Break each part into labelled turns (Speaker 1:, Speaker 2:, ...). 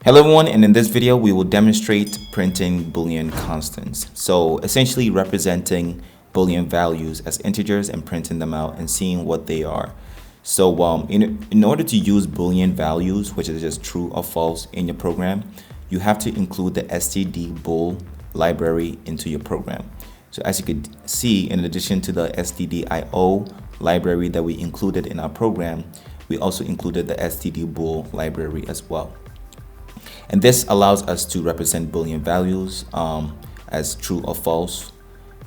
Speaker 1: Hello everyone, and in this video we will demonstrate printing Boolean constants. So essentially representing Boolean values as integers and printing them out and seeing what they are. So in order to use Boolean values, which is just true or false in your program, you have to include the stdbool library into your program. So as you could see, in addition to the stdio library that we included in our program, we also included the stdbool library as well. And this allows us to represent Boolean values as true or false.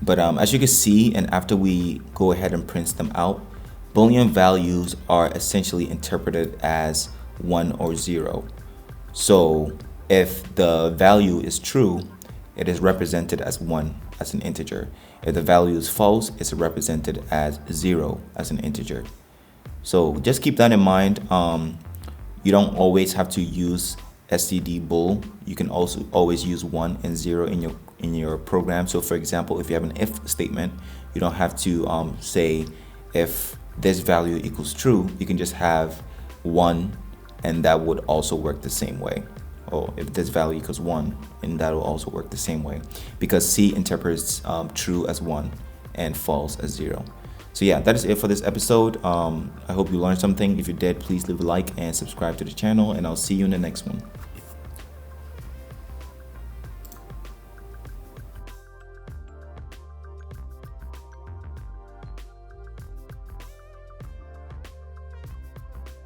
Speaker 1: But as you can see, and after we go ahead and print them out, Boolean values are essentially interpreted as 1 or 0. So if the value is true, it is represented as 1 as an integer. If the value is false, it's represented as 0 as an integer. So just keep that in mind. You don't always have to use stdbool. You can also always use 1 and 0 in your program. So for example, if you have an if statement, you don't have to say if this value equals true. You can just have 1 and that would also work the same way. Or if this value equals 1, and that will also work the same way, because C interprets true as 1 and false as 0. So yeah, that is it for this episode. I hope you learned something. If you did, please leave a like and subscribe to the channel, and I'll see you in the next one.